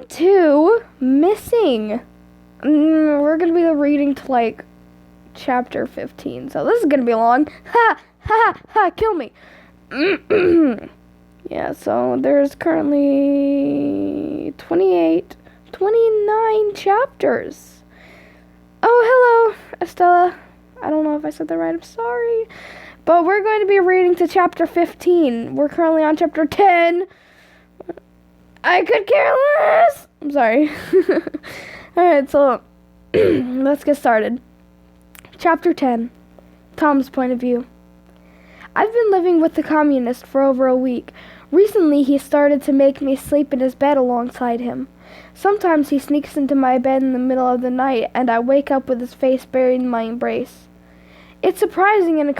to Missing. We're going to be reading to, like, chapter 15. So this is going to be long. Ha! Ha! Ha! Kill me. Yeah, so there's currently 29 chapters. Oh, hello, Estella. I don't know if I said that right. I'm sorry. But we're going to be reading to chapter 15. We're currently on chapter 10. I could care less. I'm sorry. Alright, so let's get started. Chapter 10. Tom's point of view. I've been living with the communist for over a week. Recently, he started to make me sleep in his bed alongside him. Sometimes he sneaks into my bed in the middle of the night, and I wake up with his face buried in my embrace. It's surprising and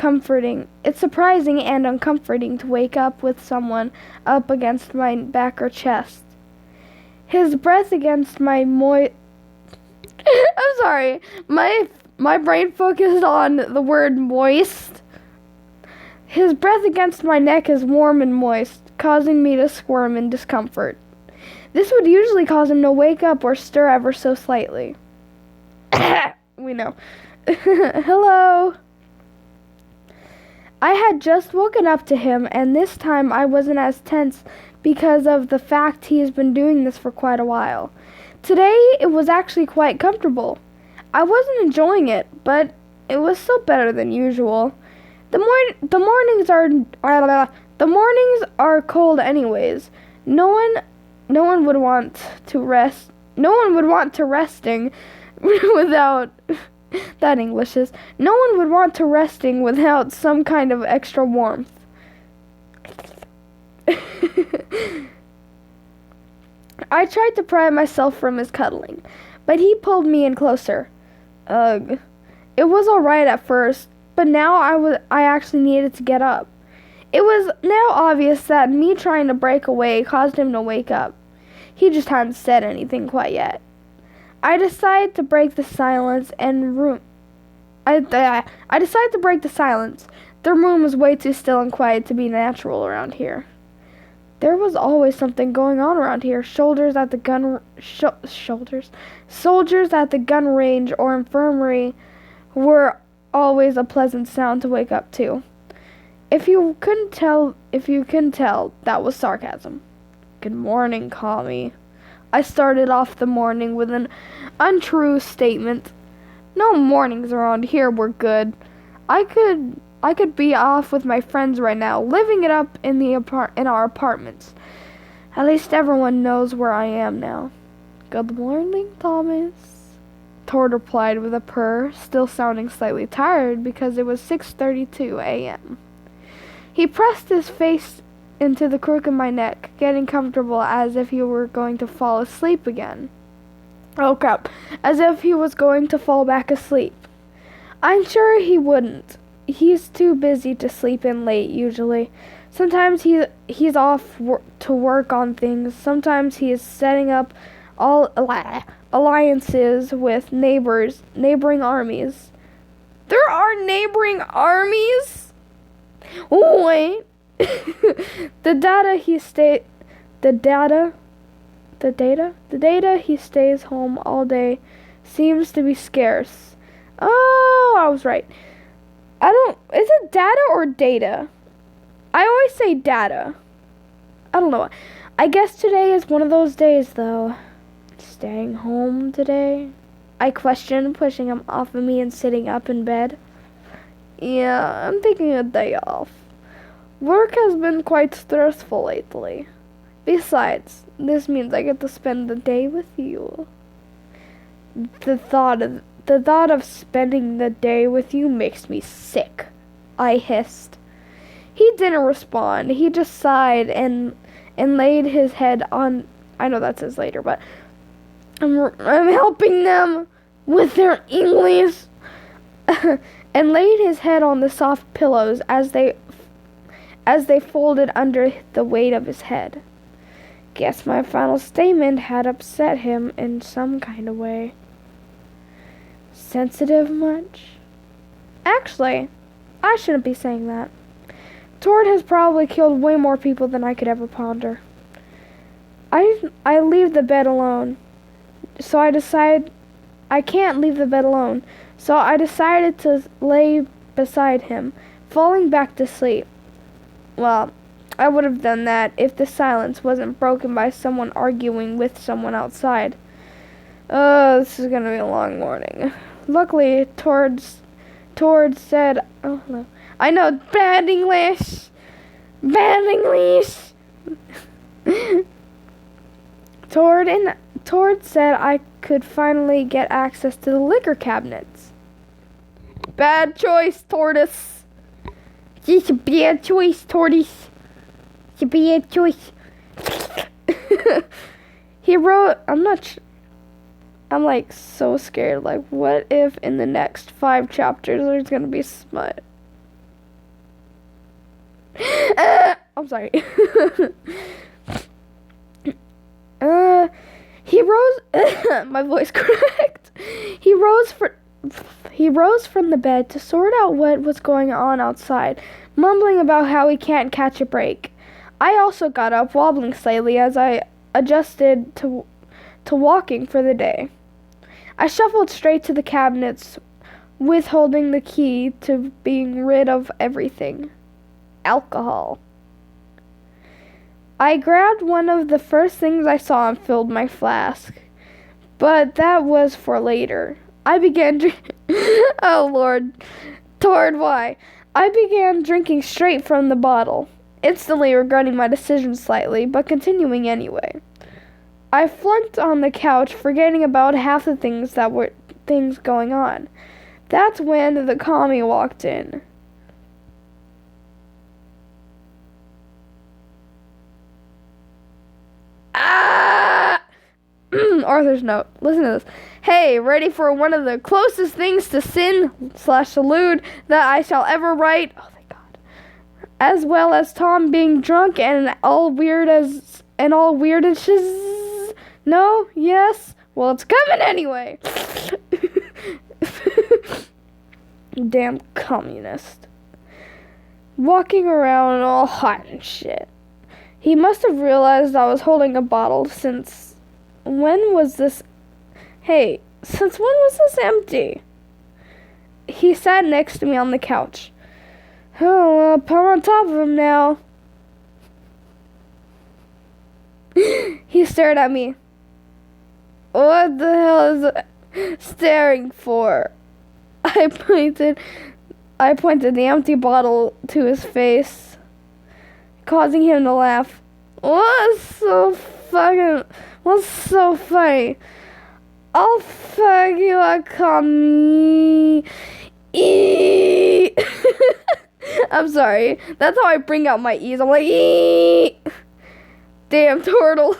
uncomforting to wake up with someone up against my back or chest. His breath against my I'm sorry. My brain focused on the word moist. His breath against my neck is warm and moist, causing me to squirm in discomfort. This would usually cause him to wake up or stir ever so slightly. We know. Hello. I had just woken up to him, and this time I wasn't as tense because of the fact he has been doing this for quite a while. Today, it was actually quite comfortable. I wasn't enjoying it, but it was still better than usual. The mornings are cold anyways. No one would want to rest. No one would want to resting without that English is. No one would want to resting without some kind of extra warmth. I tried to pry myself from his cuddling, but he pulled me in closer. Ugh. It was alright at first, but now I actually needed to get up. It was now obvious that me trying to break away caused him to wake up. He just hadn't said anything quite yet. I decided to break the silence The room was way too still and quiet to be natural around here. There was always something going on around here. Soldiers at the gun range or infirmary were always a pleasant sound to wake up to. If you couldn't tell, that was sarcasm. Good morning, Kami. I started off the morning with an untrue statement. No mornings around here were good. I could be off with my friends right now, living it up in our apartments. At least everyone knows where I am now. Good morning, Thomas. Tord replied with a purr, still sounding slightly tired because it was 6:32 a.m. He pressed his face into the crook of my neck, getting comfortable as if he were going to fall asleep again. Oh crap, as if he was going to fall back asleep. I'm sure he wouldn't. He's too busy to sleep in late usually. Sometimes he's off to work on things. Sometimes he is setting up all alliances with neighboring armies. There are neighboring armies? Oh, wait. The data he stays home all day seems to be scarce. Oh, I was right. Is it data or data? I always say data. I don't know. I guess today is one of those days, though. Staying home today? I questioned, pushing him off of me and sitting up in bed. Yeah, I'm taking a day off. Work has been quite stressful lately. Besides, this means I get to spend the day with you. The thought of spending the day with you makes me sick, I hissed. He didn't respond. He just sighed and laid his head on... I know that says later, but... I'm helping them with their English. And laid his head on the soft pillows as they folded under the weight of his head. Guess my final statement had upset him in some kind of way. Sensitive much? Actually, I shouldn't be saying that. Tord has probably killed way more people than I could ever ponder. I leave the bed alone. So I decide I can't leave the bed alone. So I decided to lay beside him, falling back to sleep. Well, I would have done that if the silence wasn't broken by someone arguing with someone outside. This is gonna be a long morning. Luckily, Tord said, oh no. I know, bad English! Bad English! Tord said I could finally get access to the liquor cabinets. Bad choice, Tortoise. It's a bad choice, Tortoise. It's a bad choice. He wrote, I'm like so scared. Like, what if in the next 5 chapters there's gonna be smut? I'm sorry. He rose. My voice cracked. He rose from the bed to sort out what was going on outside, mumbling about how he can't catch a break. I also got up, wobbling slightly as I adjusted to walking for the day. I shuffled straight to the cabinets, withholding the key to being rid of everything. Alcohol. I grabbed one of the first things I saw and filled my flask. But that was for later. I began Oh Lord. Toward why? I began drinking straight from the bottle, instantly regretting my decision slightly, but continuing anyway. I flunked on the couch, forgetting about half the things that were things going on. That's when the commie walked in. Arthur's note. Listen to this. Hey, ready for one of the closest things to sin/salute that I shall ever write? Oh, thank God. As well as Tom being drunk and all weird as shiz. No? Yes? Well, it's coming anyway. Damn communist. Walking around all hot and shit. He must have realized I was holding a bottle since when was this empty? He sat next to me on the couch. Oh, well, put on top of him now. He stared at me. What the hell is staring for? I pointed the empty bottle to his face, causing him to laugh. What's so funny? I'll fuck you up, commie. I'm sorry. That's how I bring out my E's. I'm like, ee. Damn turtle.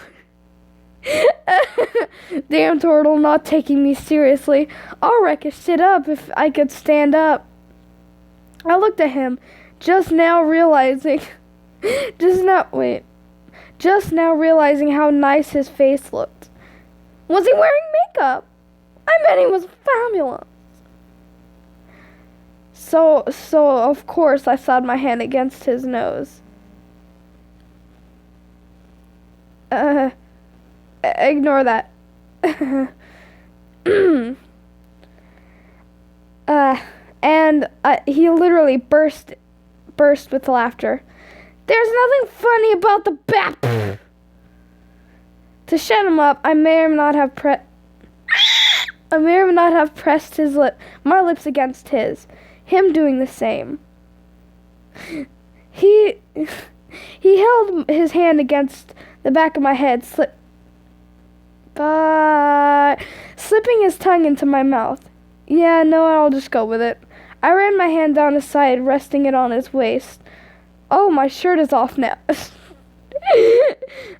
Damn turtle not taking me seriously. I'll wreck his shit up if I could stand up. I looked at him, just now realizing how nice his face looked. Was he wearing makeup? I bet he was fabulous. So of course I slid my hand against his nose. Ignore that. And he literally burst with laughter. There's nothing funny about the bat. To shut him up, I may or may not have pressed my lips against his, him doing the same. He held his hand against the back of my head, slipping his tongue into my mouth. Yeah, no, I'll just go with it. I ran my hand down his side, resting it on his waist. Oh, my shirt is off now.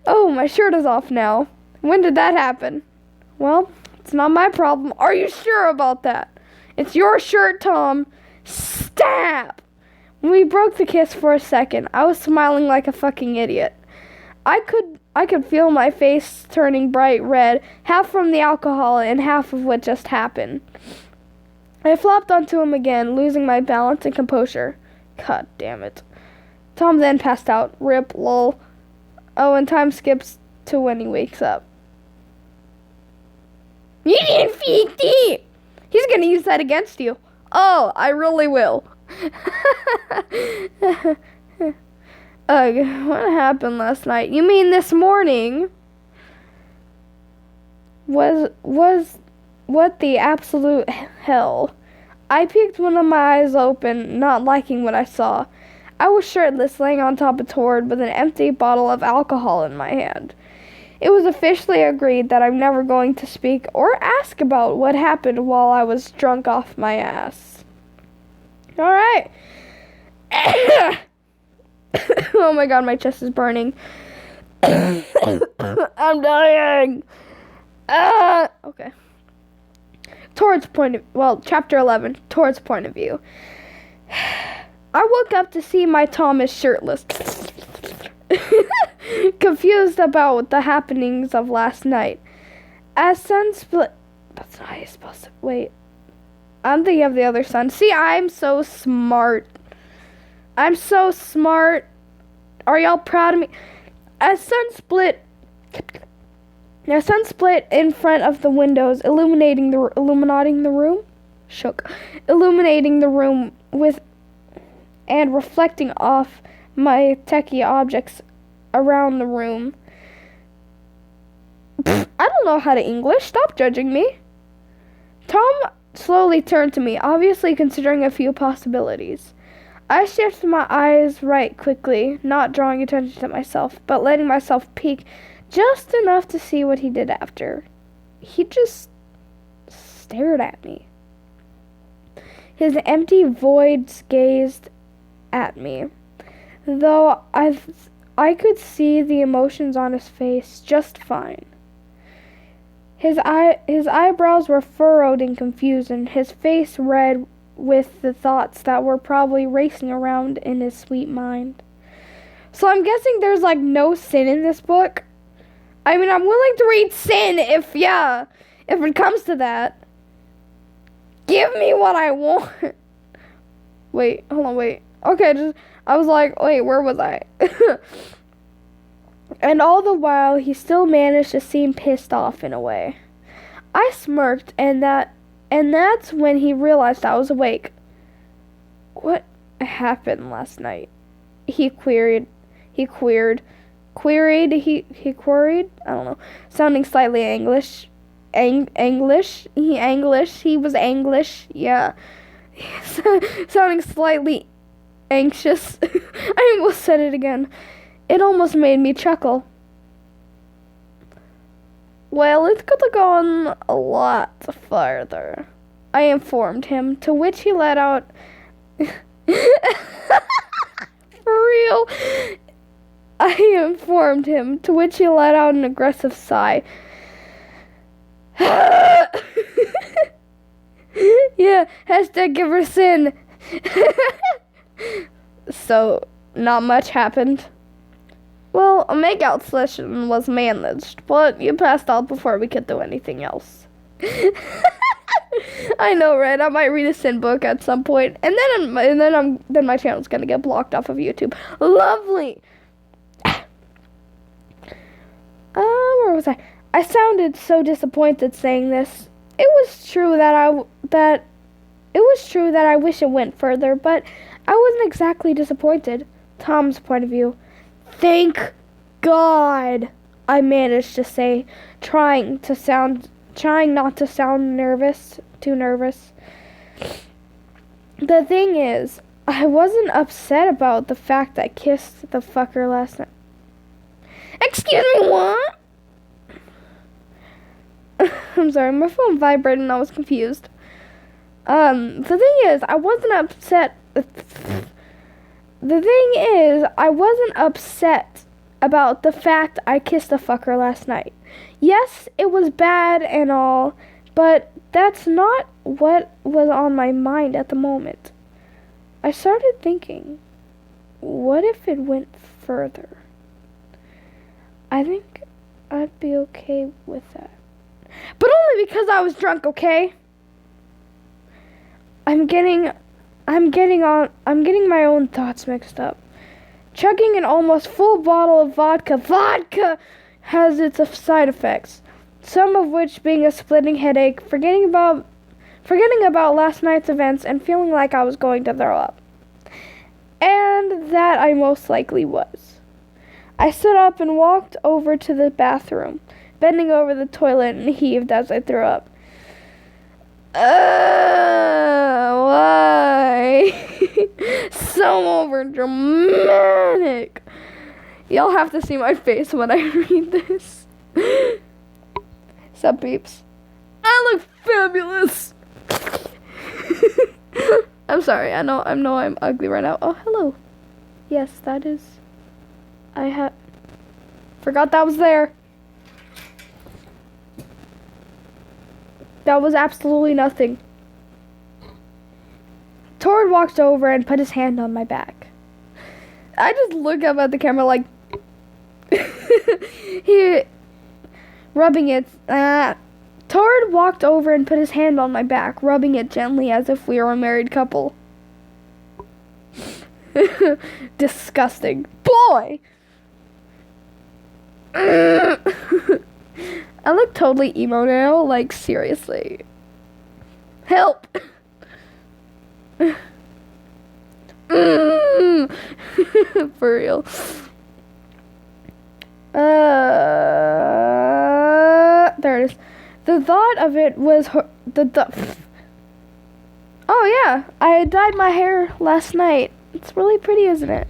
Oh, my shirt is off now. When did that happen? Well, it's not my problem. Are you sure about that? It's your shirt, Tom. Stab! When we broke the kiss for a second, I was smiling like a fucking idiot. I could feel my face turning bright red, half from the alcohol and half of what just happened. I flopped onto him again, losing my balance and composure. God damn it. Tom then passed out. Rip, lol. Oh, and time skips to when he wakes up. You didn't feed me! He's gonna use that against you. Oh, I really will. What happened last night? You mean this morning? Was what the absolute hell? I peeked one of my eyes open, not liking what I saw. I was shirtless, laying on top of Tord with an empty bottle of alcohol in my hand. It was officially agreed that I'm never going to speak or ask about what happened while I was drunk off my ass. Alright. Oh my god, my chest is burning. I'm dying. Okay. Chapter 11, Tord's point of view. I woke up to see my Thomas shirtless. Confused about the happenings of last night. As sun split... That's not how you're supposed to... Wait. I'm thinking of the other sun. See, I'm so smart. I'm so smart. Are y'all proud of me? As sun split in front of the windows, illuminating the room with and reflecting off my techie objects around the room. I don't know how to English. Stop judging me. Tom slowly turned to me, obviously considering a few possibilities. I shifted my eyes right quickly, not drawing attention to myself, but letting myself peek just enough to see what he did after. He just stared at me. His empty voids gazed at me, though I could see the emotions on his face just fine. His eyebrows were furrowed in confusion, his face red with the thoughts that were probably racing around in his sweet mind. So I'm guessing there's like no sin in this book. I mean, I'm willing to read sin if it comes to that. Give me what I want. Wait, hold on, wait. Okay, I was like, wait, where was I? And all the while, he still managed to seem pissed off in a way. I smirked, and that's when he realized I was awake. What happened last night? He queried. I don't know. Sounding slightly English. He was English. Yeah. Sounding slightly anxious. I almost said it again. It almost made me chuckle. Well, it could have gone a lot farther, I informed him, to which he let out... For real? I informed him, to which he let out an aggressive sigh. Yeah, hashtag give her sin. So, not much happened. Well, a makeout session was managed, but you passed out before we could do anything else. I know, right? I might read a sin book at some point, and then my channel's gonna get blocked off of YouTube. Lovely. Where was I? I sounded so disappointed saying this. It was true that I wish it went further, but I wasn't exactly disappointed. Tom's point of view. Thank God, I managed to say, trying not to sound too nervous. The thing is, I wasn't upset about the fact that I kissed the fucker last night. Excuse me, what? I'm sorry, my phone vibrated and I was confused. The thing is, I wasn't upset about the fact I kissed the fucker last night. Yes, it was bad and all, but that's not what was on my mind at the moment. I started thinking, what if it went further? I think I'd be okay with that. But only because I was drunk, okay? I'm getting my own thoughts mixed up. Chugging an almost full bottle of vodka. has its side effects, some of which being a splitting headache, forgetting about last night's events, and feeling like I was going to throw up. And that I most likely was. I stood up and walked over to the bathroom, bending over the toilet and heaved as I threw up. Why? So overdramatic. Y'all have to see my face when I read this. Sup, peeps? I look fabulous. I'm sorry. I know I'm ugly right now. Oh, hello. Yes, that is. Forgot that was there. That was absolutely nothing. Tord walked over and put his hand on my back. I just look up at the camera like he rubbing it. Tord walked over and put his hand on my back, rubbing it gently as if we were a married couple. Disgusting. Boy! I look totally emo now, like seriously. Help! For real. There it is. The thought of it was oh yeah, I dyed my hair last night. It's really pretty, isn't it?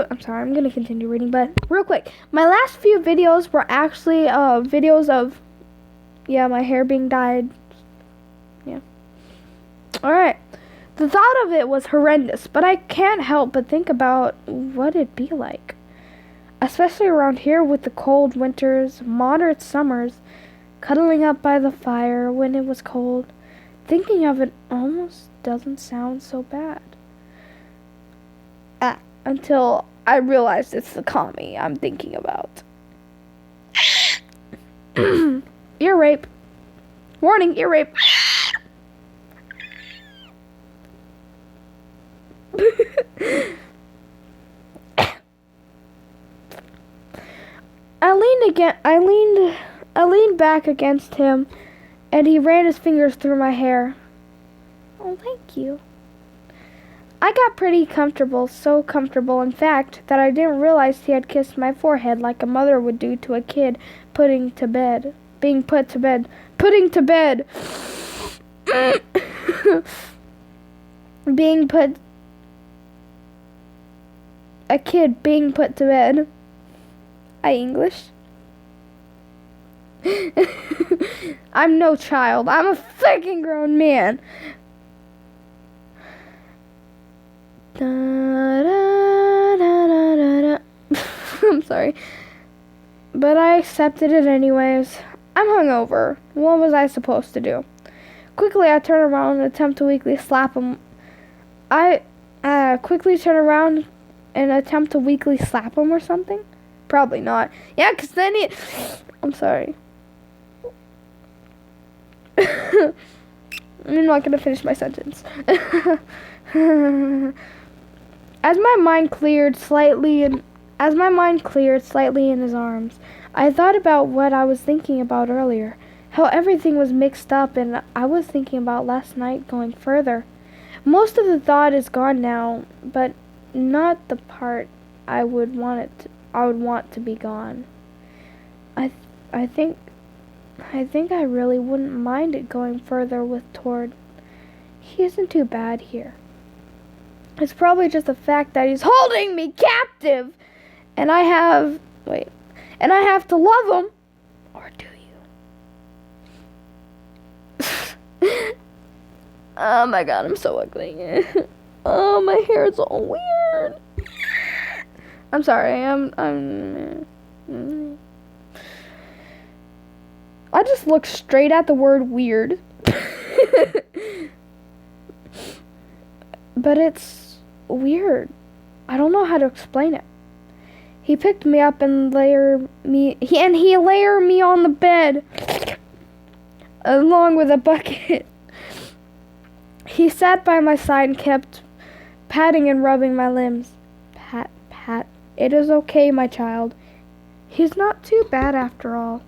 I'm sorry, I'm gonna continue reading, but real quick, my last few videos were actually videos of, my hair being dyed. Yeah. Alright. The thought of it was horrendous, but I can't help but think about what it'd be like. Especially around here with the cold winters, moderate summers, cuddling up by the fire when it was cold. Thinking of it almost doesn't sound so bad. Until I realized it's the commie I'm thinking about. Ear rape. Warning, ear rape. I leaned back against him, and he ran his fingers through my hair. Oh, thank you. I got pretty comfortable, so comfortable, in fact, that I didn't realize he had kissed my forehead like a mother would do to a kid being put to bed. A kid being put to bed. I English. I'm no child. I'm a fucking grown man. I'm sorry. But I accepted it anyways. I'm hungover. What was I supposed to do? Quickly, I turn around and attempt to weakly slap him. Or something? Probably not. Yeah, because then I'm sorry. I'm not going to finish my sentence. As my mind cleared slightly in his arms, I thought about what I was thinking about earlier. How everything was mixed up, and I was thinking about last night going further. Most of the thought is gone now, but not the part I would want to be gone. I think I really wouldn't mind it going further with Tord. He isn't too bad here. It's probably just the fact that he's holding me captive, and I have to love him, or do you? Oh my god, I'm so ugly. Oh, my hair is all weird. I'm sorry, I just look straight at the word weird. But it's weird. I don't know how to explain it. He picked me up and layered me on the bed along with a bucket. He sat by my side and kept patting and rubbing my limbs. Pat, pat. It is okay, my child. He's not too bad after all.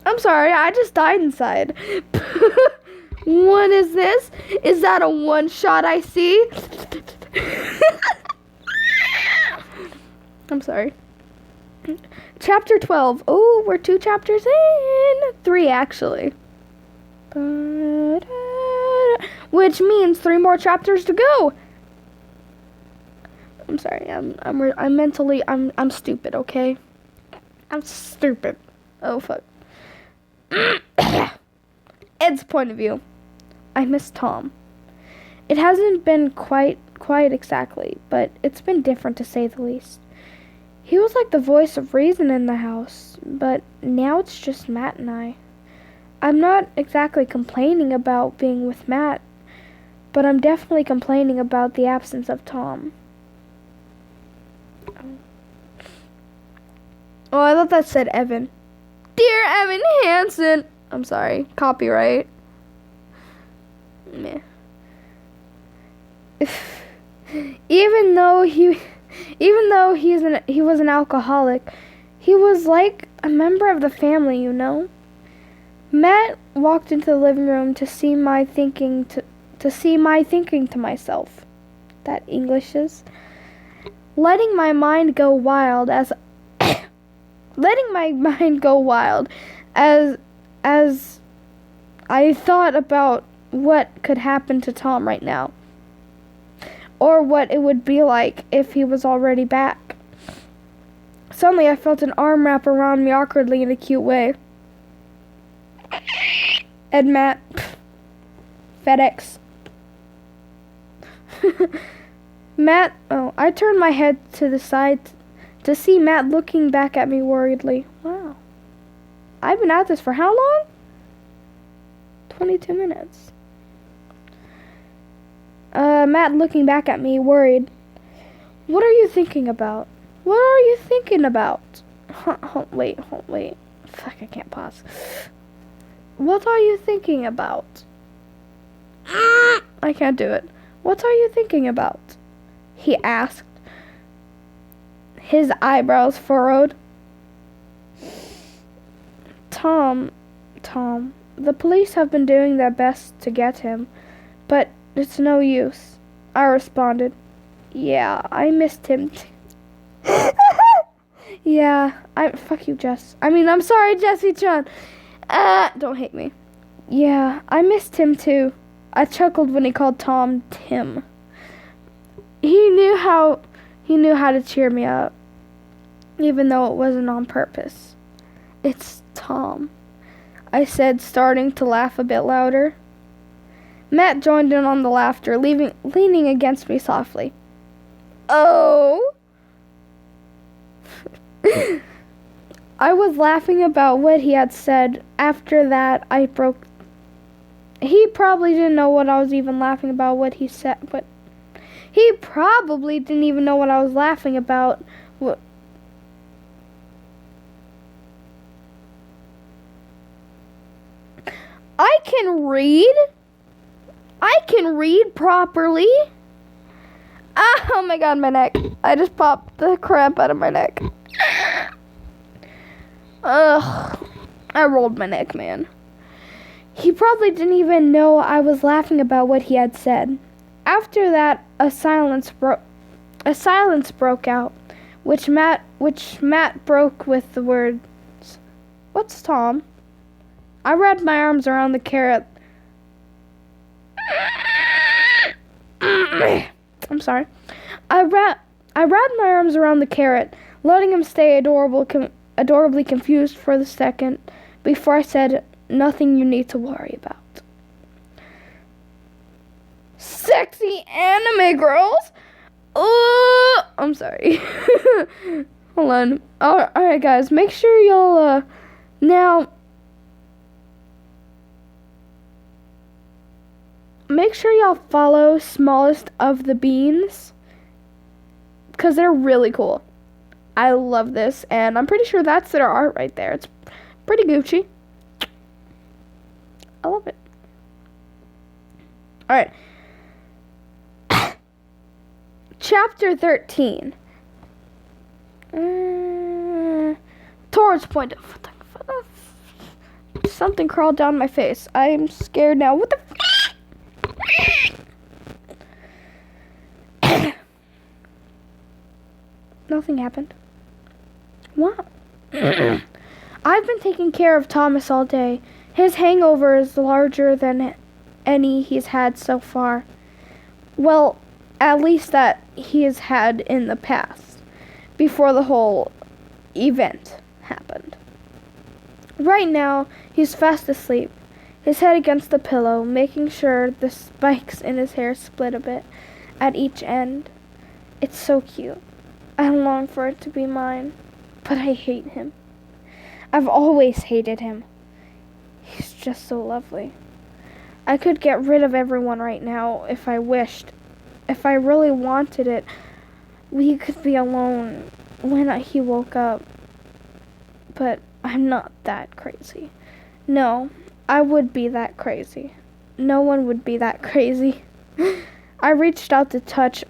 I'm sorry, I just died inside. What is this? Is that a one shot I see? I'm sorry. Chapter 12. Oh, we're 2 chapters in. 3, actually. Which means 3 more chapters to go. I'm sorry. I'm mentally I'm stupid, okay? I'm stupid. Oh fuck. Ed's point of view. I miss Tom. It hasn't been quite exactly, but it's been different to say the least. He was like the voice of reason in the house, but now it's just Matt and I. I'm not exactly complaining about being with Matt, but I'm definitely complaining about the absence of Tom. Oh, I thought that said Evan. Dear Evan Hansen. I'm sorry. Copyright. Meh. Even though he was an alcoholic, he was like a member of the family, you know. Matt walked into the living room to see my thinking to myself. That English is letting my mind go wild as I thought about what could happen to Tom right now, or what it would be like if he was already back. Suddenly I felt an arm wrap around me awkwardly in a cute way. Ed Matt. FedEx. Matt, I turned my head to the side to see Matt looking back at me worriedly. Wow. I've been at this for how long? 22 minutes. Matt looking back at me, worried. What are you thinking about? What are you thinking about? Wait. Fuck, I can't pause. What are you thinking about? I can't do it. What are you thinking about? He asked, his eyebrows furrowed. Tom, the police have been doing their best to get him, but it's no use. I responded. Yeah, I missed him too. Yeah, fuck you, Jess. I'm sorry, Jesse Chan. Don't hate me. Yeah, I missed him too. I chuckled when he called Tom Tim. He knew how to cheer me up, even though it wasn't on purpose. It's Tom, I said, starting to laugh a bit louder. Matt joined in on the laughter, leaning against me softly. Oh! I was laughing about what he had said. After that, I broke. He probably didn't know what I was even laughing about, what he said, but he probably didn't even know what I was laughing about. What? I can read. I can read properly. Oh my god, my neck. I just popped the crap out of my neck. Ugh. I rolled my neck, man. He probably didn't even know I was laughing about what he had said. After that, a silence broke out, which Matt broke with the words, "What's Tom?" I wrapped my arms around the carrot. I'm sorry. I wrapped my arms around the carrot, letting him stay adorably confused for the second before I said, "Nothing you need to worry about." Sexy anime girls? I'm sorry. Hold on. Alright, guys. Make sure y'all, now, make sure y'all follow Smallest of the Beans, because they're really cool. I love this, and I'm pretty sure that's their art right there. It's pretty Gucci. I love it. Alright. Chapter 13. Towards point of... Something crawled down my face. I'm scared now. What the... Nothing happened. What? I've been taking care of Thomas all day. His hangover is larger than any he's had so far. Well, at least that he has had in the past, before the whole event happened. Right now, he's fast asleep, his head against the pillow, making sure the spikes in his hair split a bit at each end. It's so cute. I long for it to be mine, but I hate him. I've always hated him. He's just so lovely. I could get rid of everyone right now if I wished. If I really wanted it, we could be alone when he woke up. But I'm not that crazy. No, I would be that crazy. No one would be that crazy. I reached out to touch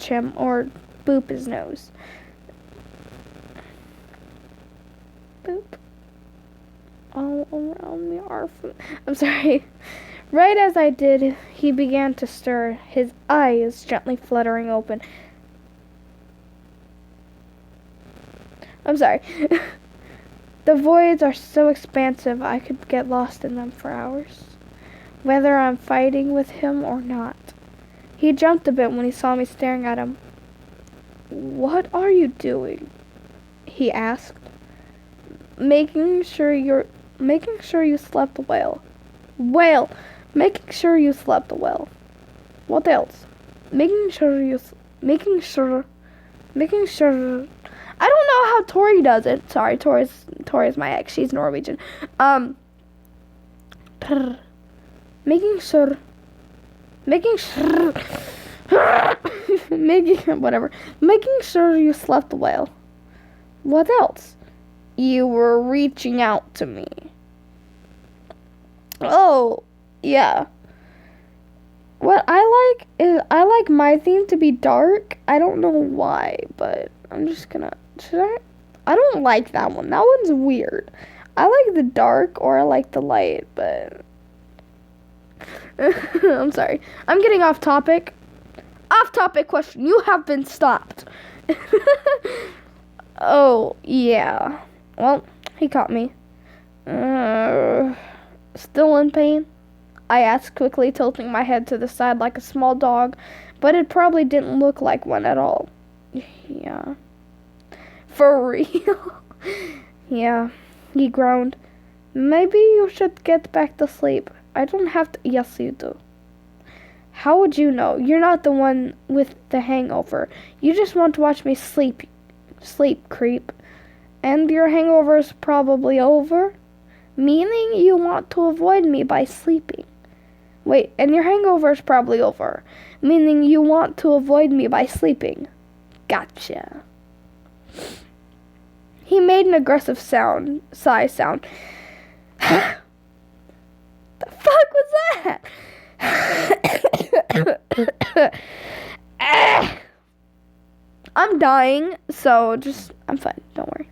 him or boop his nose. Boop. All around me are... I'm sorry. Right as I did, he began to stir, his eyes gently fluttering open. I'm sorry. The voids are so expansive I could get lost in them for hours, whether I'm fighting with him or not. He jumped a bit when he saw me staring at him. "What are you doing?" he asked. Making sure you slept well. Making sure you slept well. What else? Making sure. I don't know how Tori does it. Sorry, Tori's my ex. She's Norwegian. Making sure. Making sure you slept well. What else? You were reaching out to me. Oh, yeah. What I like is I like my theme to be dark. I don't know why, but I'm just gonna... Should I? I don't like that one. That one's weird. I like the dark or I like the light, but... I'm sorry. I'm getting off topic. Off topic question. You have been stopped. Oh, yeah. Well, he caught me. Still in pain? I asked quickly, tilting my head to the side like a small dog, but it probably didn't look like one at all. Yeah. For real? Yeah, he groaned. Maybe you should get back to sleep. I don't have to... Yes, you do. How would you know? You're not the one with the hangover. You just want to watch me sleep. Sleep, creep. And your hangover's probably over? Meaning you want to avoid me by sleeping. Wait, and your hangover's probably over. Meaning you want to avoid me by sleeping. Gotcha. He made an aggressive sigh sound. The fuck was that? I'm dying, so I'm fine, don't worry.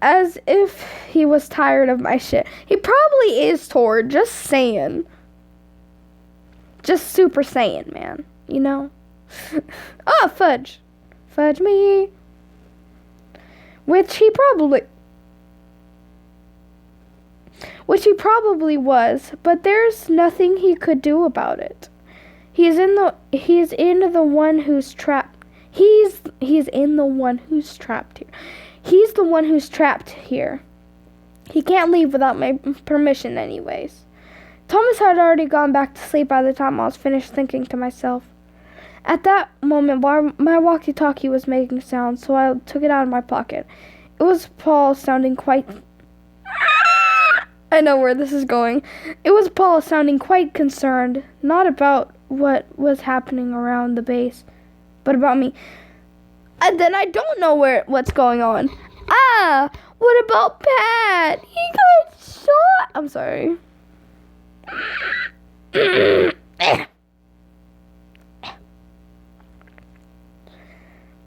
As if he was tired of my shit. He probably is, Tord, just saying. Just super saiyan, man, you know? Oh, fudge. Fudge me. Which he probably was, but there's nothing he could do about it. He's in the one who's trapped. He's in the one who's trapped here. He's the one who's trapped here. He can't leave without my permission anyways. Thomas had already gone back to sleep by the time I was finished thinking to myself. At that moment, my walkie-talkie was making sounds, so I took it out of my pocket. It was Paul sounding quite... I know where this is going. It was Paul sounding quite concerned, not about what was happening around the base, but about me. And then I don't know what's going on. Ah, what about Pat? He got shot. I'm sorry.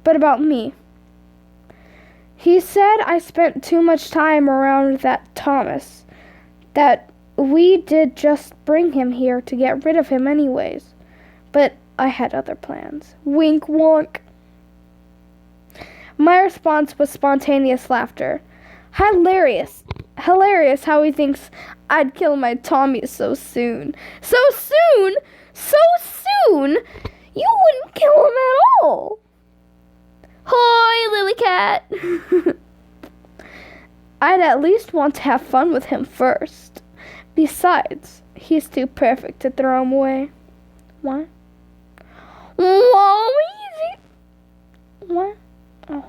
But about me. He said I spent too much time around that Thomas. That we did just bring him here to get rid of him anyways. But I had other plans. Wink wonk. My response was spontaneous laughter. Hilarious. Hilarious how he thinks I'd kill my Tommy so soon. So soon? So soon? You wouldn't kill him at all. Hoy, Lily Cat. I'd at least want to have fun with him first. Besides, he's too perfect to throw him away. What? Whoa, easy. What? Oh.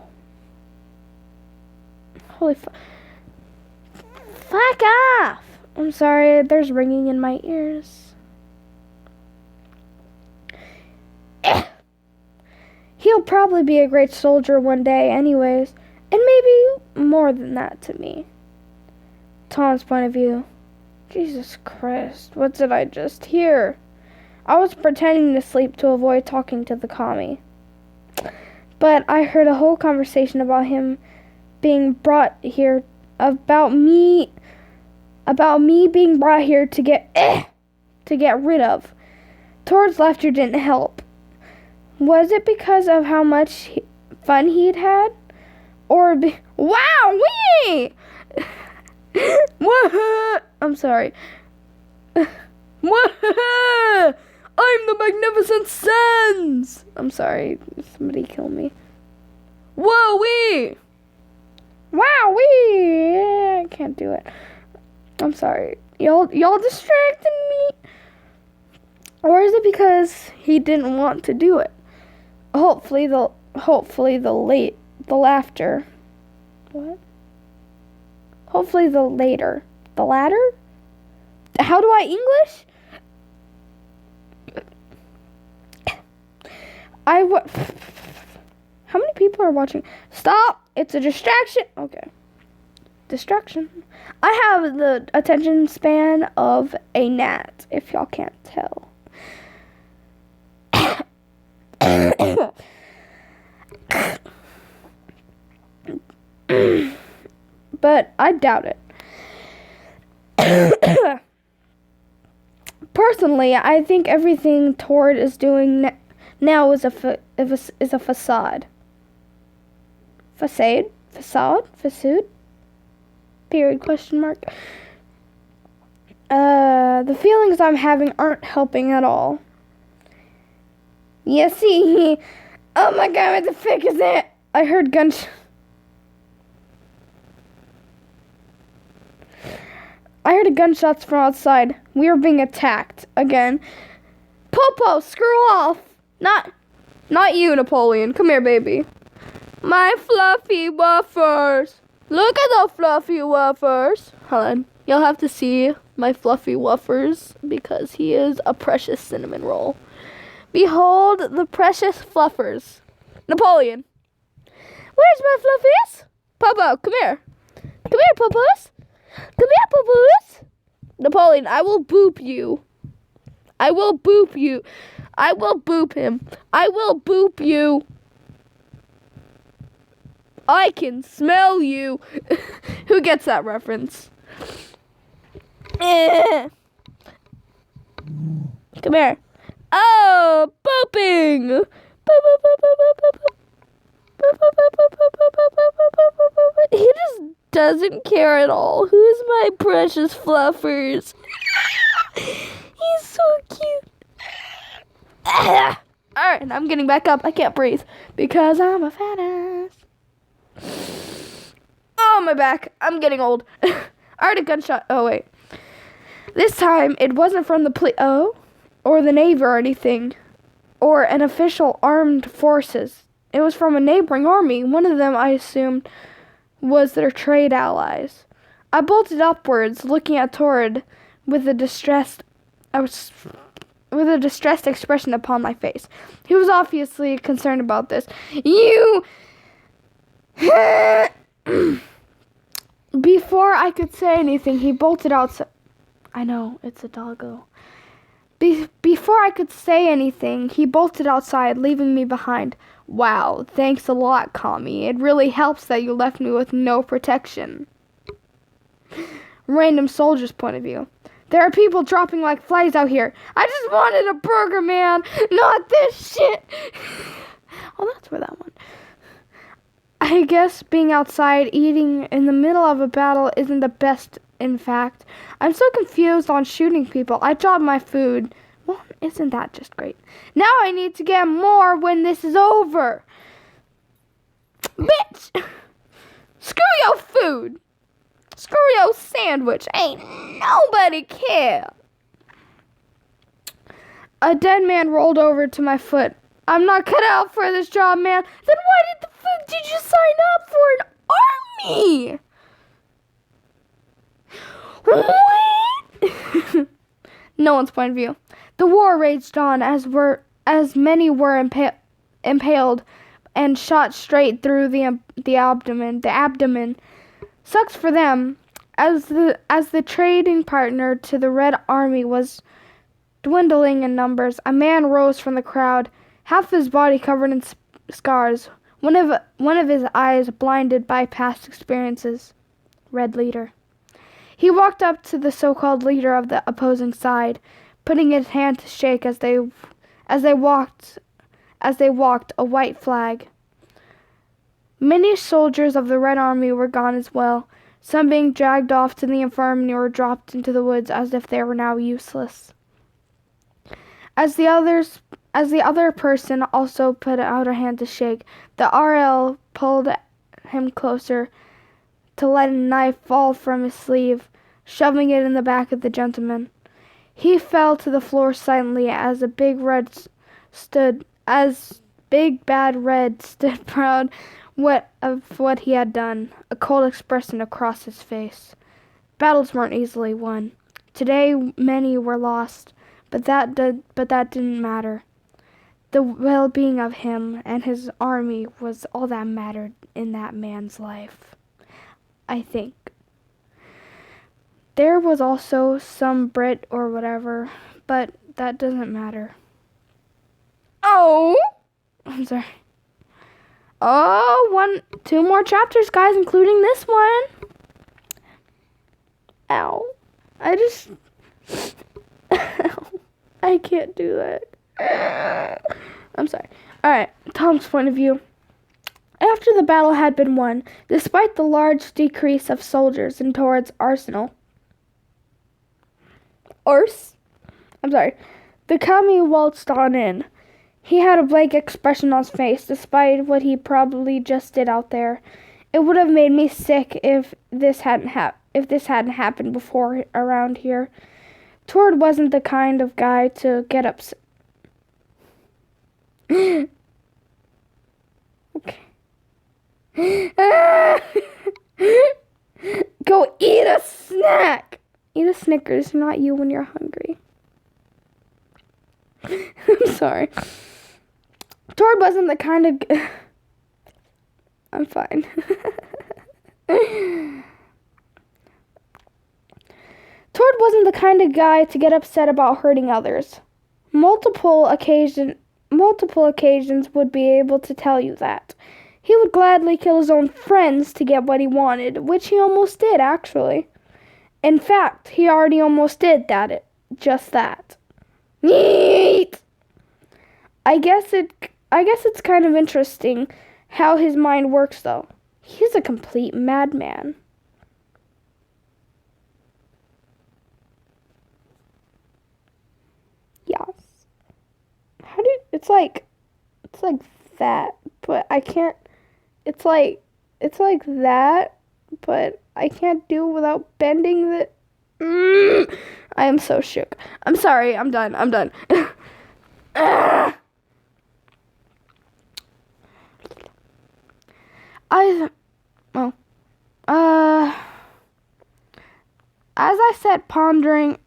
Holy fuck. Fuck off. I'm sorry, there's ringing in my ears. He'll probably be a great soldier one day anyways, and maybe more than that to me. Tom's point of view. Jesus Christ, what did I just hear? I was pretending to sleep to avoid talking to the commie. But I heard a whole conversation about him being brought here, about me being brought here to get rid of. Tord's laughter didn't help. Was it because of how much fun he'd had? Wow, wee! I'm sorry. I'm the Magnificent Sans! I'm sorry, somebody kill me. Whoa-wee! Wow-wee! I can't do it. I'm sorry. Y'all distracted me? Or is it because he didn't want to do it? Hopefully the laughter. What? Hopefully the later. The latter? How do I English? How many people are watching? Stop! It's a distraction. Okay. Distraction. I have the attention span of a gnat, if y'all can't tell. But I doubt it. Personally, I think everything Tord is doing now is a facade. Facade? Period, question mark. The feelings I'm having aren't helping at all. You see, oh my god, what the fuck is that? I heard gunshots. I heard gunshots from outside. We are being attacked again. Popo, screw off. Not you, Napoleon. Come here, baby. My fluffy wafers. Look at the fluffy wafers. Hold on. You'll have to see my fluffy wafers because he is a precious cinnamon roll. Behold the precious fluffers. Napoleon. Where's my fluffies? Popo, come here. Come here, Popos. Come here, Popos. Napoleon, I will boop you. I will boop you. I will boop him. I will boop you. I can smell you. Who gets that reference? Come here. Oh, booping. He just doesn't care at all. Who's my precious fluffers? He's so cute. Alright, I'm getting back up. I can't breathe because I'm a fat ass. Oh, my back. I'm getting old. I heard a gunshot. Oh, wait. This time, it wasn't from the police. Oh? Or the Navy or anything. Or an official armed forces. It was from a neighboring army. One of them, I assumed, was their trade allies. I bolted upwards, looking at Tord with a distressed expression upon my face. He was obviously concerned about this. You... Before I could say anything, he bolted outside. I know, it's a doggo. Before I could say anything, he bolted outside, leaving me behind. Wow, thanks a lot, Kami. It really helps that you left me with no protection. Random soldier's point of view. There are people dropping like flies out here. I just wanted a burger, man. Not this shit. Oh, that's where that one. I guess being outside eating in the middle of a battle isn't the best, in fact. I'm so confused on shooting people. I dropped my food. Well, isn't that just great? Now I need to get more when this is over. Bitch! Screw your food. Screw your sandwich. Ain't nobody care. A dead man rolled over to my foot. I'm not cut out for this job, man. Then why did you sign up for an army? What? No one's point of view. The war raged on as many were impaled and shot straight through the abdomen. The abdomen sucks for them, as the trading partner to the Red Army was dwindling in numbers. A man rose from the crowd, half his body covered in scars, one of his eyes blinded by past experiences. Red Leader. He walked up to the so-called leader of the opposing side, putting his hand to shake as they walked a white flag. Many soldiers of the Red Army were gone as well, some being dragged off to the infirmary or dropped into the woods as if they were now useless. As the other person also put out a hand to shake, the RL pulled him closer to let a knife fall from his sleeve, shoving it in the back of the gentleman. He fell to the floor silently as Big Bad Red stood proud of what he had done, a cold expression across his face. Battles weren't easily won. Today many were lost, but that didn't matter. The well-being of him and his army was all that mattered in that man's life, I think. There was also some Brit or whatever, but that doesn't matter. Oh! I'm sorry. Oh, 2 more chapters, guys, including this one. Ow. Ow. I can't do that. I'm sorry. Alright, Tom's point of view. After the battle had been won, despite the large decrease of soldiers in Tord's arsenal, the Kami waltzed on in. He had a blank expression on his face, despite what he probably just did out there. It would have made me sick if this hadn't happened before around here. Tord wasn't the kind of guy to get upset. Okay. Go eat a snack. Eat a Snickers, not you when you're hungry. I'm sorry. Tord wasn't the kind of... I'm fine. Tord wasn't the kind of guy to get upset about hurting others. Multiple occasions would be able to tell you that. He would gladly kill his own friends to get what he wanted, which he almost did, actually. In fact, he already almost did just that. Neat! I guess it's kind of interesting how his mind works, though. He's a complete madman. Yes. It's like that, but I can't. It's like that, but I can't do it without bending the. I am so shook. I'm sorry. I'm done.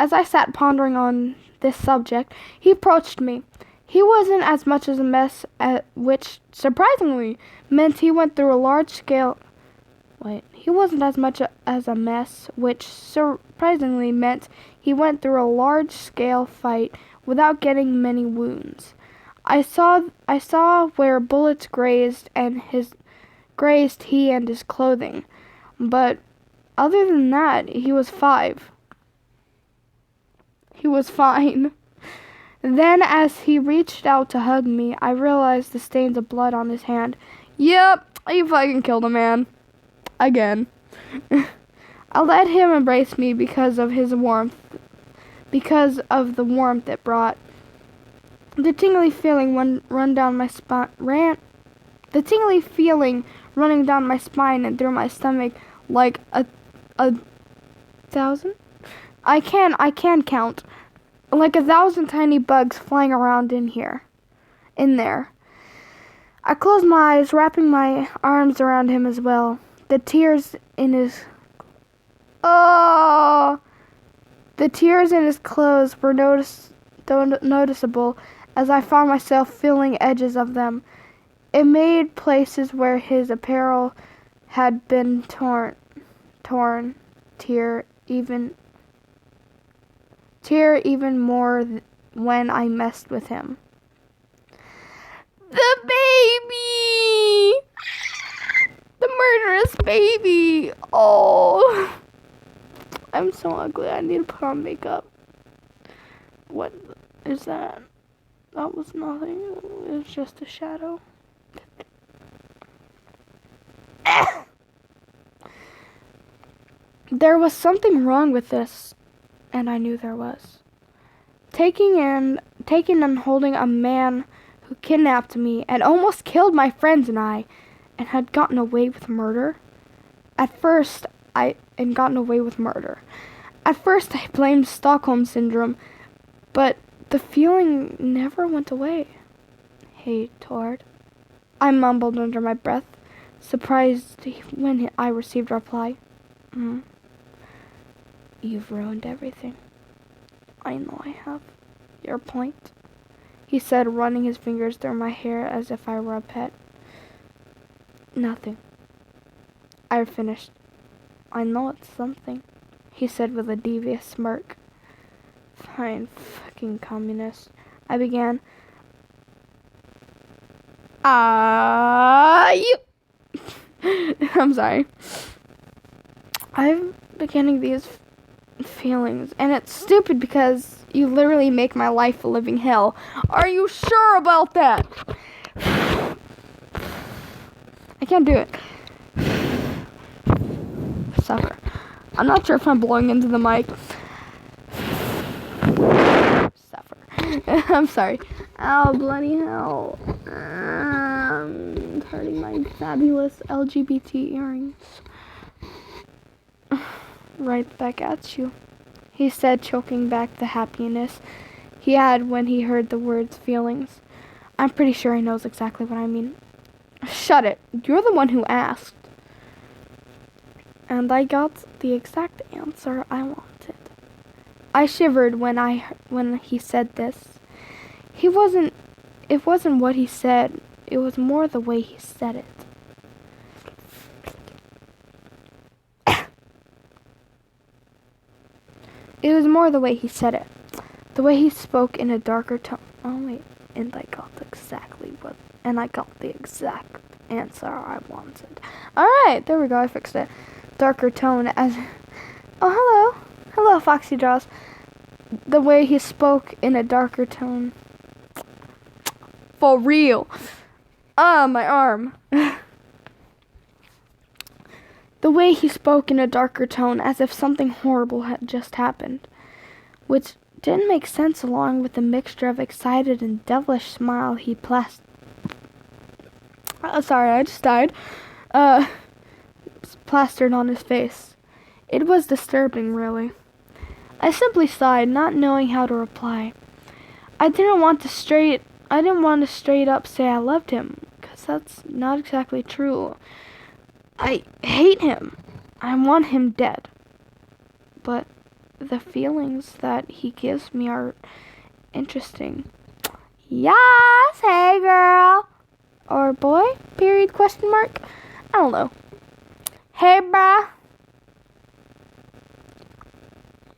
As I sat pondering on this subject, he approached me. He wasn't as much as a mess, which surprisingly meant he went through a large scale. Wait, he wasn't as much as a mess, which surprisingly meant he went through a large-scale fight without getting many wounds. I saw where bullets grazed he and his clothing, but other than that, he was fine. Then, as he reached out to hug me, I realized the stains of blood on his hand. Yep, you fucking killed a man. Again. I let him embrace me because of the warmth it brought. The tingly feeling running down my spine and through my stomach like a thousand? I can count. Like 1,000 tiny bugs flying around in there. I closed my eyes, wrapping my arms around him as well. The tears in his clothes were noticeable as I found myself feeling edges of them. It made places where his apparel had been torn, tear even more when I messed with him. The baby! The murderous baby! Oh! I'm so ugly. I need to put on makeup. What is that? That was nothing. It was just a shadow. There was something wrong with this, and I knew there was. Taking and holding a man who kidnapped me and almost killed my friends and I, and had gotten away with murder. At first, I blamed Stockholm Syndrome, but the feeling never went away. Hey, Tord. I mumbled under my breath, surprised when I received a reply. You've ruined everything. I know I have. Your point? He said, running his fingers through my hair as if I were a pet. Nothing. I finished. I know it's something, he said with a devious smirk. Fine, fucking communist. I began. I'm sorry. I'm beginning these feelings, and it's stupid because you literally make my life a living hell. Are you sure about that? I can't do it. Suffer. I'm not sure if I'm blowing into the mic. Suffer. I'm sorry. Ow, bloody hell. I'm hurting my fabulous LGBT earrings. Right back at you, he said, choking back the happiness he had when he heard the words feelings. I'm pretty sure he knows exactly what I mean. Shut it. You're the one who asked. And I got the exact answer I wanted. I shivered when he said this. It wasn't what he said. It was more the way he said it. It was more the way he said it. The way he spoke in a darker tone. Oh wait, and I got the exact answer I wanted. Alright, there we go, I fixed it. Darker tone as... Oh, hello. Hello, Foxy Jaws. The way he spoke in a darker tone. For real. My arm. The way he spoke in a darker tone, as if something horrible had just happened, which didn't make sense along with the mixture of excited and devilish smile he plastered. Sorry, I just died. Plastered on his face. It was disturbing, really. I simply sighed, not knowing how to reply. I didn't want to straight up say I loved him, because that's not exactly true. I hate him. I want him dead. But the feelings that he gives me are interesting. Yes, hey girl. Or boy? Period, question mark? I don't know. Hey, bruh.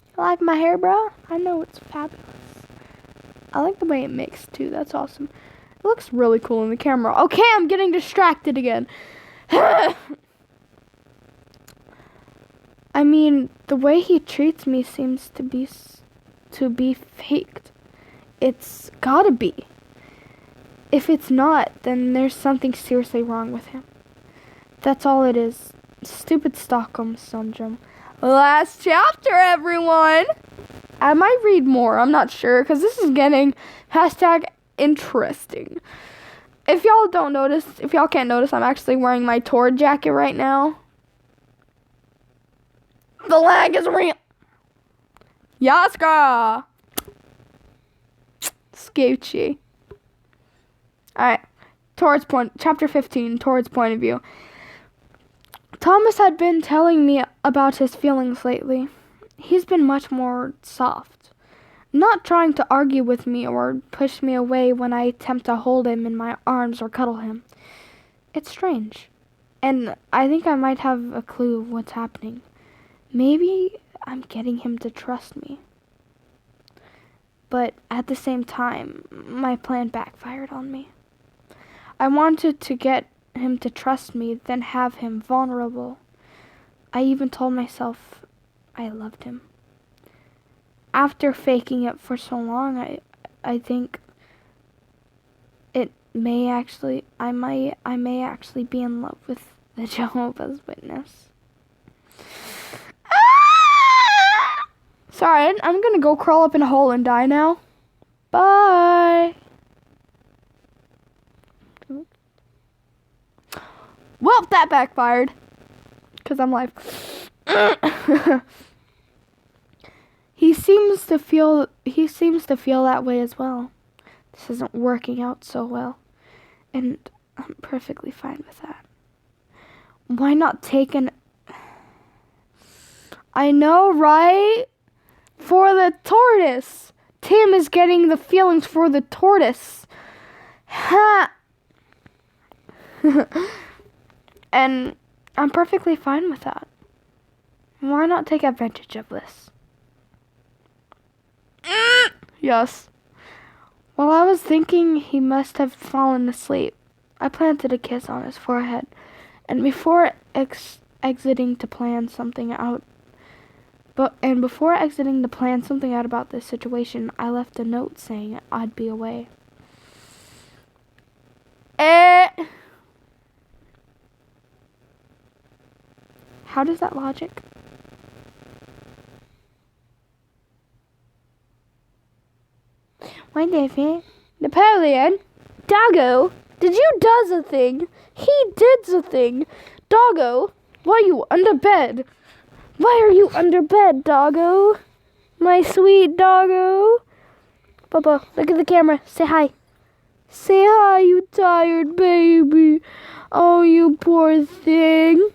You like my hair, bruh? I know it's fabulous. I like the way it mixed, too. That's awesome. It looks really cool in the camera. Okay, I'm getting distracted again. I mean, the way he treats me seems to be faked. It's gotta be. If it's not, then there's something seriously wrong with him. That's all it is. Stupid Stockholm Syndrome. Last chapter, everyone! I might read more, I'm not sure, because this is getting #interesting. If y'all can't notice, I'm actually wearing my Tord jacket right now. The lag is real. Yaska! Sketchy. Alright. Chapter 15, Tord's point of view. Thomas had been telling me about his feelings lately. He's been much more soft, not trying to argue with me or push me away when I attempt to hold him in my arms or cuddle him. It's strange, and I think I might have a clue of what's happening. Maybe I'm getting him to trust me. But at the same time, my plan backfired on me. I wanted to get him to trust me, then have him vulnerable. I even told myself I loved him. After faking it for so long, I think I may actually be in love with the Jehovah's Witness. Sorry, I'm gonna go crawl up in a hole and die now. Bye. Well, that backfired. Because I'm live. He seems to feel that way as well. This isn't working out so well. And I'm perfectly fine with that. Why not take I know, right? For the tortoise. Tim is getting the feelings for the tortoise. Ha! And I'm perfectly fine with that. Why not take advantage of this? Yes. While I was thinking he must have fallen asleep, I planted a kiss on his forehead, and before exiting to plan something out about this situation, I left a note saying I'd be away. How does that logic? Why, David? Napoleon? Doggo? Did you do the thing? He did the thing. Doggo, why are you under bed? Why are you under bed, doggo? My sweet doggo. Papa, look at the camera. Say hi. Say hi, you tired baby. Oh, you poor thing.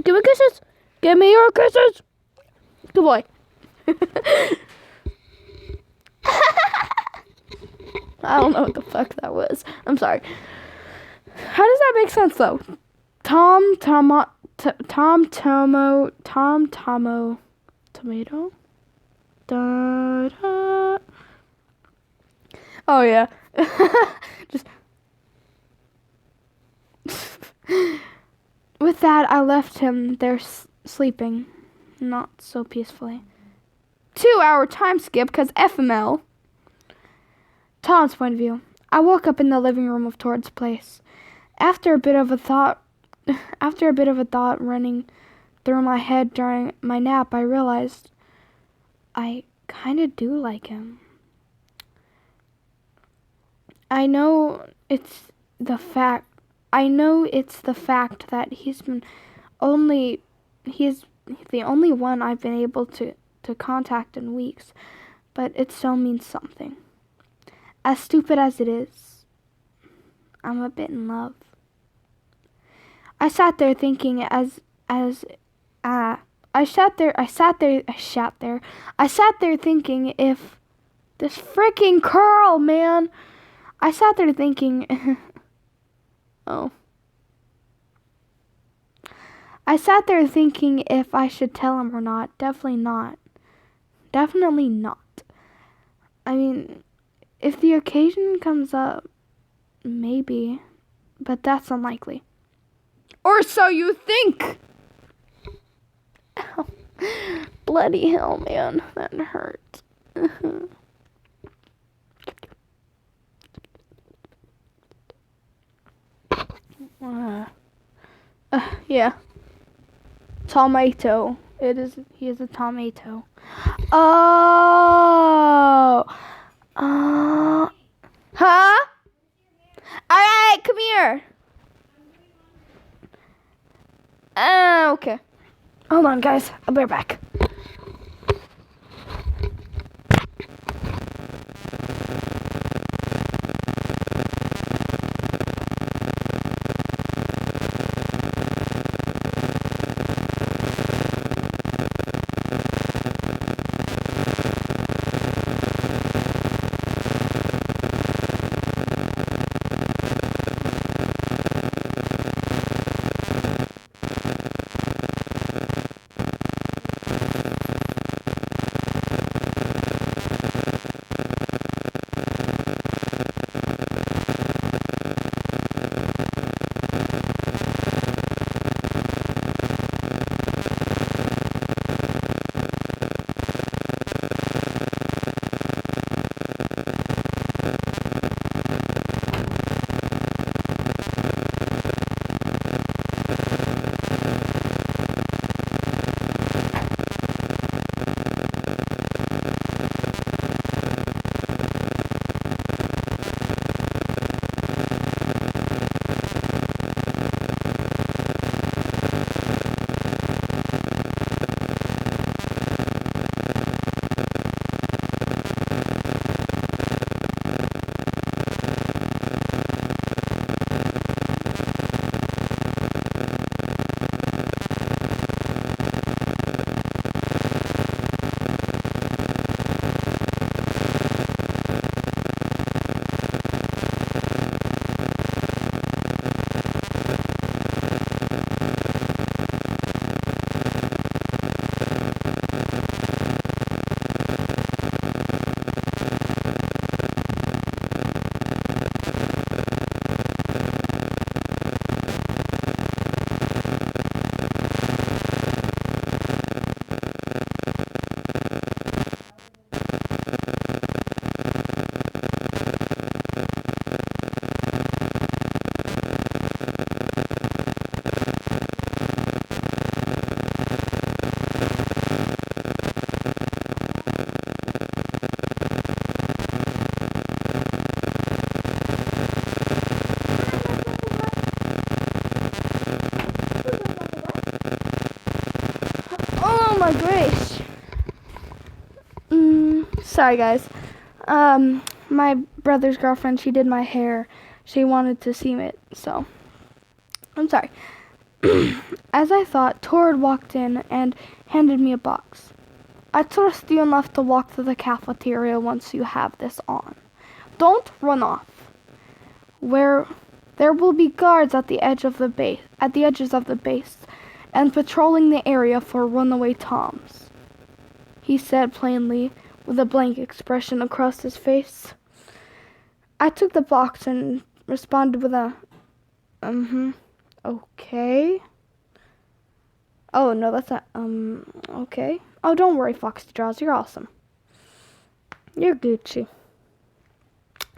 Give me kisses. Give me your kisses. Good boy. I don't know what the fuck that was. I'm sorry. How does that make sense, though? Tom Tomo Tomato? Da, da. Oh, yeah. Just... With that, I left him there sleeping. Not so peacefully. 2-hour time skip, because FML. Tom's point of view. I woke up in the living room of Tord's place. After a bit of a thought running through my head during my nap, I realized I kind of do like him. I know it's the fact that he's the only one I've been able to contact in weeks, but it still means something. As stupid as it is, I'm a bit in love. I sat there thinking thinking if this freaking curl, man. I sat there thinking, oh. I sat there thinking if I should tell him or not. Definitely not. Definitely not. I mean, if the occasion comes up, maybe. But that's unlikely. Or so you think! Ow. Bloody hell, man. That hurt. Yeah. Tomato. He is a tomato. Oh! Huh? Alright, come here. Okay. Hold on, guys. I'll be right back. Oh my grace. Sorry guys. My brother's girlfriend, she did my hair. She wanted to see it, so I'm sorry. As I thought, Tord walked in and handed me a box. I trust you enough to walk to the cafeteria once you have this on. Don't run off. Where there will be guards at the edges of the base, and patrolling the area for runaway Toms, he said plainly, with a blank expression across his face. I took the box and responded with a, okay. Oh, no, that's not, okay. Oh, don't worry, Foxy Draws, you're awesome. You're Gucci.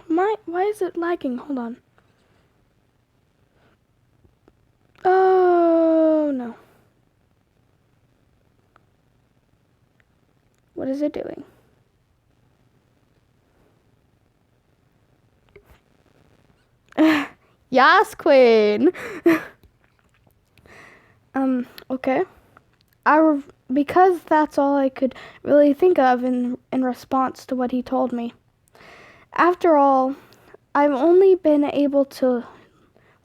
Why is it lagging? Hold on. Oh, no. What is it doing? Yas, Queen. Okay. Because that's all I could really think of in response to what he told me. After all, I've only been able to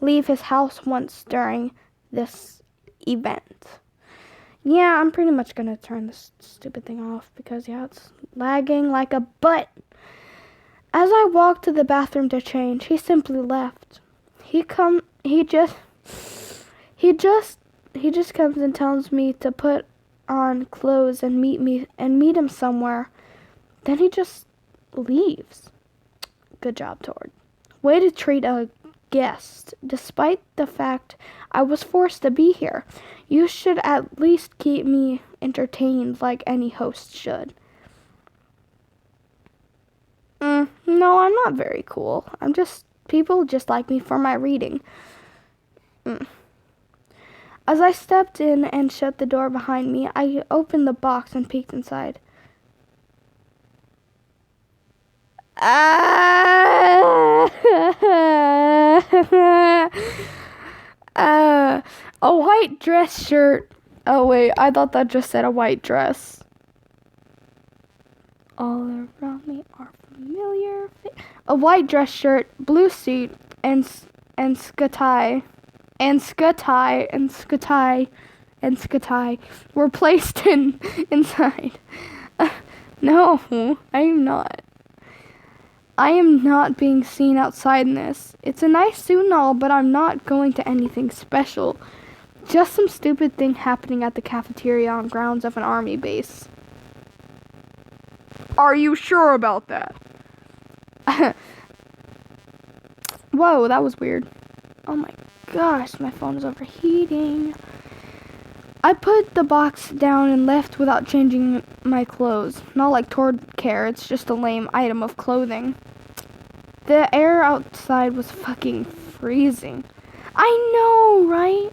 leave his house once during this event. Yeah, I'm pretty much gonna turn this stupid thing off because, yeah, it's lagging like a butt. As I walked to the bathroom to change, he simply left. He just comes and tells me to put on clothes and meet him somewhere. Then he just leaves. Good job, Tord. Way to treat a guest, despite the fact I was forced to be here. You should at least keep me entertained like any host should. No, I'm not very cool. People just like me for my reading. As I stepped in and shut the door behind me, I opened the box and peeked inside. A white dress shirt. Oh wait, I thought that just said a white dress. All around me are familiar. A white dress shirt, blue suit, and skatai were placed inside. No, I am not. I am not being seen outside in this. It's a nice suit and all, but I'm not going to anything special. Just some stupid thing happening at the cafeteria on grounds of an army base. Are you sure about that? Whoa, that was weird. Oh my gosh, my phone is overheating. I put the box down and left without changing my clothes. Not like Tord care, it's just a lame item of clothing. The air outside was fucking freezing. I know, right?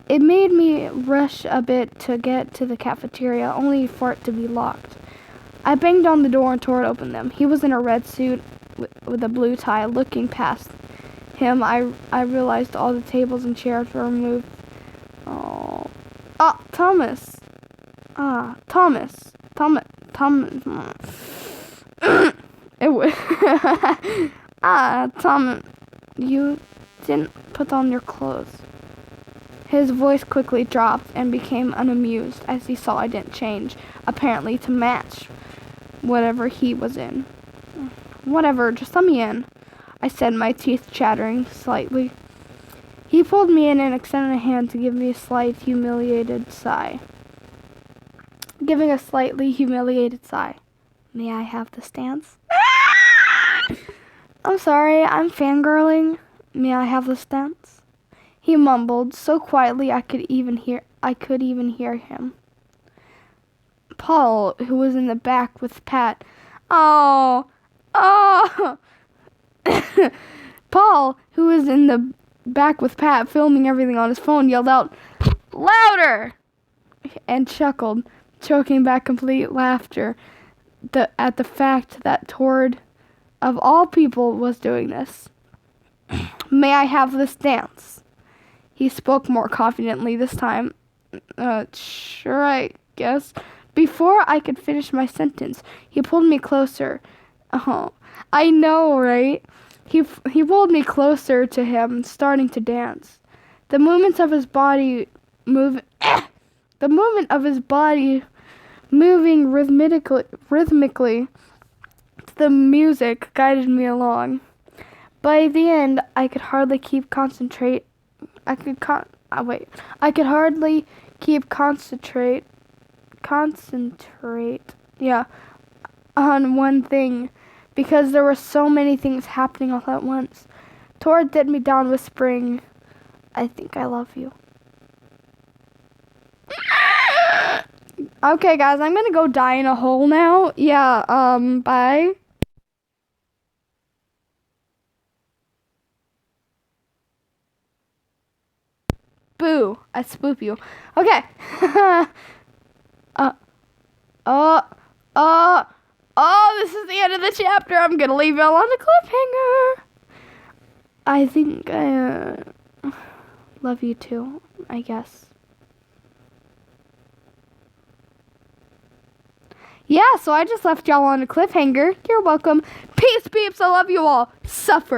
It made me rush a bit to get to the cafeteria, only for it to be locked. I banged on the door and Tord opened them. He was in a red suit with a blue tie. Looking past him, I realized all the tables and chairs were removed. Oh, Thomas. Thomas. It was. Thomas, you didn't put on your clothes. His voice quickly dropped and became unamused as he saw I didn't change, apparently to match whatever he was in. Whatever, just let me in, I said, my teeth chattering slightly. He pulled me in and extended a hand to give me a slight humiliated sigh. Giving a slightly humiliated sigh. May I have the stance? I'm sorry, I'm fangirling. May I have the stance? He mumbled so quietly I could even hear him. Paul, who was in the back with Pat. Oh. Paul, who was in the back with Pat filming everything on his phone, yelled out, "Louder!" and chuckled, choking back complete laughter at the fact that Tord, of all people, was doing this. May I have this dance? He spoke more confidently this time. Sure, I guess. Before I could finish my sentence, he pulled me closer. Oh, I know, right? He pulled me closer to him, starting to dance. The movement of his body moving rhythmically to the music guided me along. By the end, I could hardly keep concentrate. I could hardly keep concentrate. Yeah, on one thing, because there were so many things happening all at once. Tord did me down, whispering, "I think I love you." Okay, guys, I'm gonna go die in a hole now. Yeah, bye. Boo, I spoop you. Okay. This is the end of the chapter. I'm gonna leave y'all on a cliffhanger. I think I love you too, I guess. Yeah, so I just left y'all on a cliffhanger. You're welcome. Peace, peeps. I love you all. Suffer.